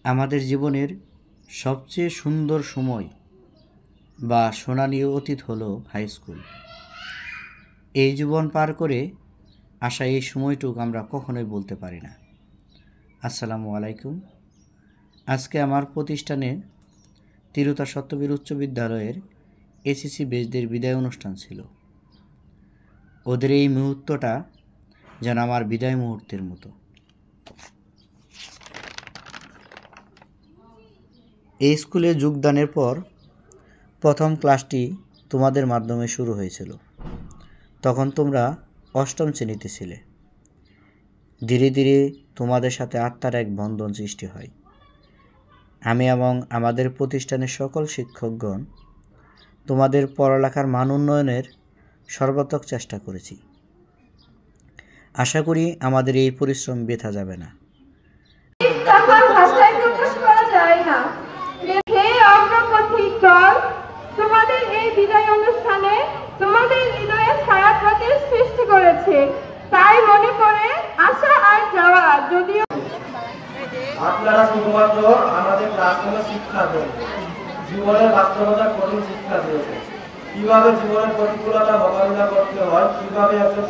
আমাদের জীবনের সবচেয়ে সুন্দর সময় বা সোনালী অতীত হলো হাই স্কুল। এই জীবন পার করে আসা এই সময়টুকু আমরা কখনোই বলতে পারি না। আসসালামু আলাইকুম। আজকে আমার প্রতিষ্ঠানের তিরুতা সত্যবীর উচ্চ বিদ্যালয়ের এসএসসি বেচদের বিদায় অনুষ্ঠান ছিল। ওদের এই মুহূর্তটা যেন আমার বিদায় মুহূর্তের মতো। এই স্কুলে যোগদানের পর প্রথম ক্লাসটি তোমাদের মাধ্যমে শুরু হয়েছিল। তখন তোমরা অষ্টম শ্রেণীতে ছিলে। ধীরে ধীরে তোমাদের সাথে আত্মার এক বন্ধন সৃষ্টি হয়। আমি এবং আমাদের প্রতিষ্ঠানের সকল শিক্ষকগণ তোমাদের পড়ালেখার মান উন্নয়নের সর্বাত্মক চেষ্টা করেছি। আশা করি আমাদের এই পরিশ্রম বৃথা যাবে না। তোমাদের এই বিদায় অনুষ্ঠানে তোমাদের হৃদয়ে ছায়াপথের সৃষ্টি করেছে, তাই মনে পড়ে আসা আর যাওয়া। যদিও আপনারা শুধুমাত্র আমাদের ক্লাসরুমে শিক্ষা দেন, জীবনের বাস্তবতা কঠিন শিক্ষা দিয়েছে, কিভাবে জীবনের প্রতিকূলতা মোকাবিলা করতে হয়, কিভাবে একজন